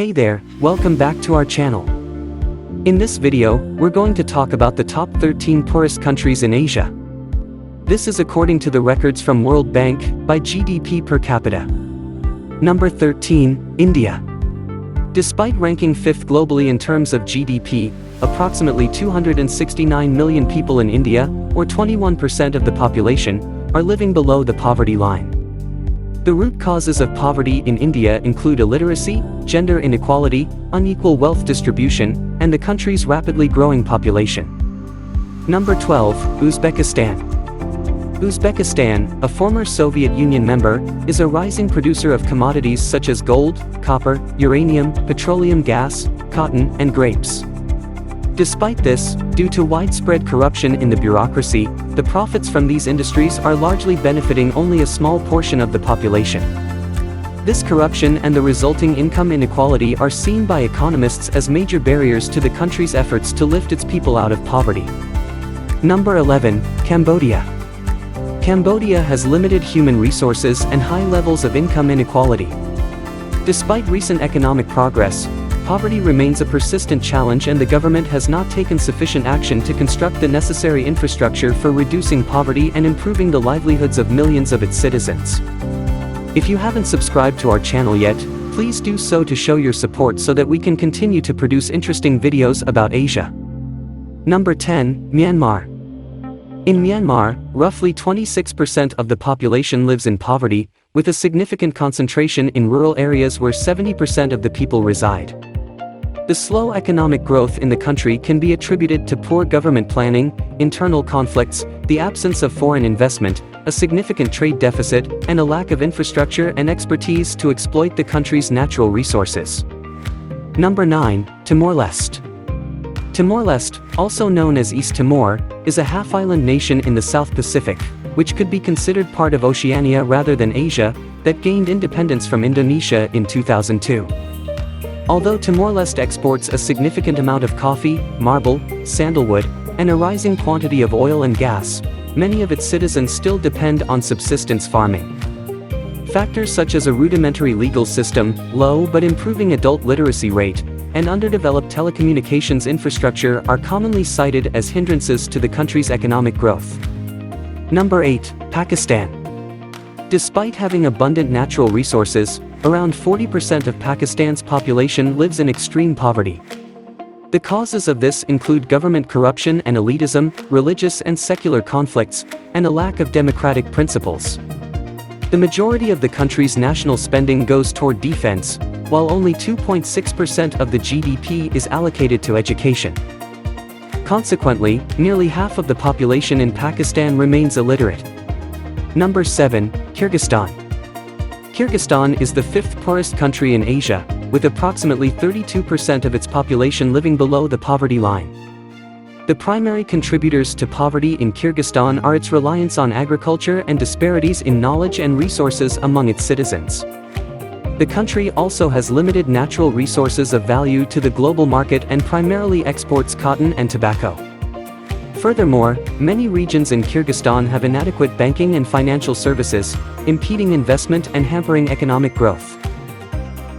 Hey there, welcome back to our channel. In this video, we're going to talk about the top 13 poorest countries in Asia. This is according to the records from World Bank by GDP per capita. Number 13, India. Despite ranking 5th globally in terms of GDP, approximately 269 million people in India, or 21% of the population, are living below the poverty line. The root causes of poverty in India include illiteracy, gender inequality, unequal wealth distribution, and the country's rapidly growing population. Number 12, Uzbekistan. Uzbekistan, a former Soviet Union member, is a rising producer of commodities such as gold, copper, uranium, petroleum gas, cotton, and grapes. Despite this, due to widespread corruption in the bureaucracy, the profits from these industries are largely benefiting only a small portion of the population. This corruption and the resulting income inequality are seen by economists as major barriers to the country's efforts to lift its people out of poverty. Number 11, Cambodia. Cambodia has limited human resources and high levels of income inequality. Despite recent economic progress, poverty remains a persistent challenge, and the government has not taken sufficient action to construct the necessary infrastructure for reducing poverty and improving the livelihoods of millions of its citizens. If you haven't subscribed to our channel yet, please do so to show your support so that we can continue to produce interesting videos about Asia. Number 10, Myanmar. In Myanmar, roughly 26% of the population lives in poverty, with a significant concentration in rural areas where 70% of the people reside. The slow economic growth in the country can be attributed to poor government planning, internal conflicts, the absence of foreign investment, a significant trade deficit, and a lack of infrastructure and expertise to exploit the country's natural resources. Number 9, Timor-Leste. Timor-Leste, also known as East Timor, is a half-island nation in the South Pacific, which could be considered part of Oceania rather than Asia, that gained independence from Indonesia in 2002. Although Timor-Leste exports a significant amount of coffee, marble, sandalwood, and a rising quantity of oil and gas, many of its citizens still depend on subsistence farming. Factors such as a rudimentary legal system, low but improving adult literacy rate, and underdeveloped telecommunications infrastructure are commonly cited as hindrances to the country's economic growth. Number 8, Pakistan. Despite having abundant natural resources, around 40% of Pakistan's population lives in extreme poverty. The causes of this include government corruption and elitism, religious and secular conflicts, and a lack of democratic principles. The majority of the country's national spending goes toward defense, while only 2.6% of the GDP is allocated to education. Consequently, nearly half of the population in Pakistan remains illiterate. Number 7, Kyrgyzstan. Kyrgyzstan is the 5th poorest country in Asia, with approximately 32% of its population living below the poverty line. The primary contributors to poverty in Kyrgyzstan are its reliance on agriculture and disparities in knowledge and resources among its citizens. The country also has limited natural resources of value to the global market and primarily exports cotton and tobacco. Furthermore, many regions in Kyrgyzstan have inadequate banking and financial services, impeding investment and hampering economic growth.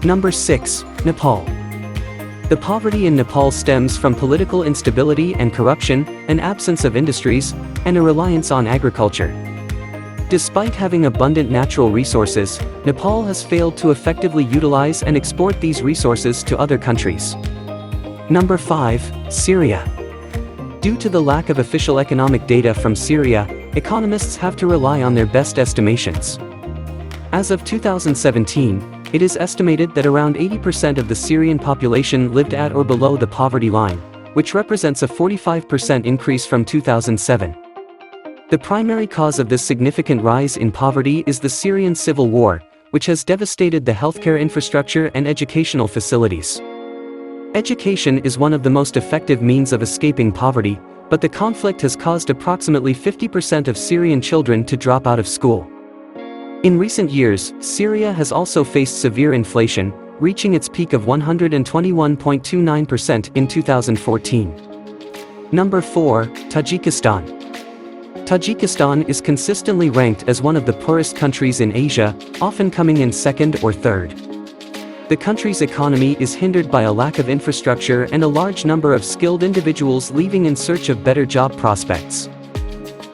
Number 6, Nepal. The poverty in Nepal stems from political instability and corruption, an absence of industries, and a reliance on agriculture. Despite having abundant natural resources, Nepal has failed to effectively utilize and export these resources to other countries. Number 5, Syria. Due to the lack of official economic data from Syria, economists have to rely on their best estimations. As of 2017, it is estimated that around 80% of the Syrian population lived at or below the poverty line, which represents a 45% increase from 2007. The primary cause of this significant rise in poverty is the Syrian civil war, which has devastated the healthcare infrastructure and educational facilities. Education is one of the most effective means of escaping poverty, but the conflict has caused approximately 50% of Syrian children to drop out of school. In recent years, Syria has also faced severe inflation, reaching its peak of 121.29% in 2014. Number 4, Tajikistan. Tajikistan is consistently ranked as one of the poorest countries in Asia, often coming in second or third. The country's economy is hindered by a lack of infrastructure and a large number of skilled individuals leaving in search of better job prospects.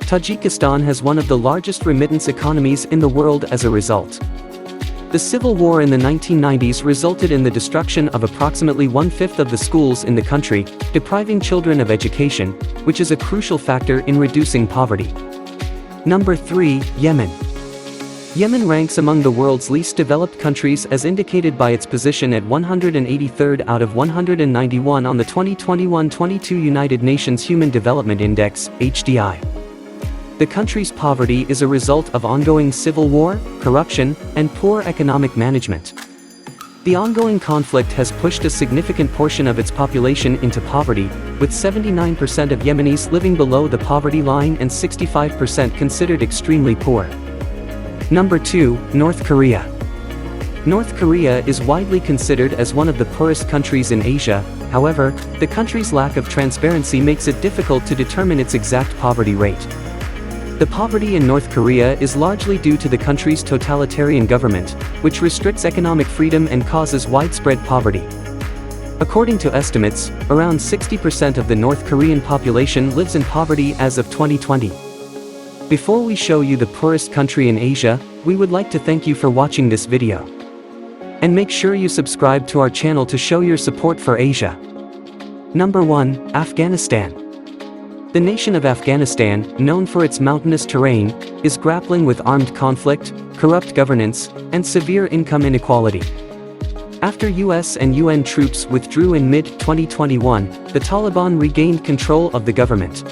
Tajikistan has one of the largest remittance economies in the world as a result. The civil war in the 1990s resulted in the destruction of approximately one-fifth of the schools in the country, depriving children of education, which is a crucial factor in reducing poverty. Number 3, Yemen. Yemen ranks among the world's least developed countries as indicated by its position at 183rd out of 191 on the 2021-22 United Nations Human Development Index, HDI. The country's poverty is a result of ongoing civil war, corruption, and poor economic management. The ongoing conflict has pushed a significant portion of its population into poverty, with 79% of Yemenis living below the poverty line and 65% considered extremely poor. Number 2, North Korea. North Korea is widely considered as one of the poorest countries in Asia. However, the country's lack of transparency makes it difficult to determine its exact poverty rate. The poverty in North Korea is largely due to the country's totalitarian government, which restricts economic freedom and causes widespread poverty. According to estimates, around 60% of the North Korean population lives in poverty as of 2020. Before we show you the poorest country in Asia, we would like to thank you for watching this video. And make sure you subscribe to our channel to show your support for Asia. Number 1, Afghanistan. The nation of Afghanistan, known for its mountainous terrain, is grappling with armed conflict, corrupt governance, and severe income inequality. After US and UN troops withdrew in mid-2021, the Taliban regained control of the government.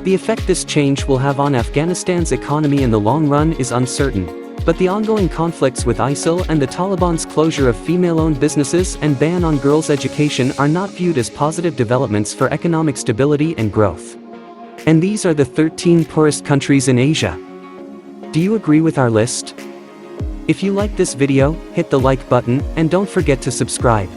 The effect this change will have on Afghanistan's economy in the long run is uncertain, but the ongoing conflicts with ISIL and the Taliban's closure of female-owned businesses and ban on girls' education are not viewed as positive developments for economic stability and growth. And these are the 13 poorest countries in Asia. Do you agree with our list? If you like this video, hit the like button and don't forget to subscribe.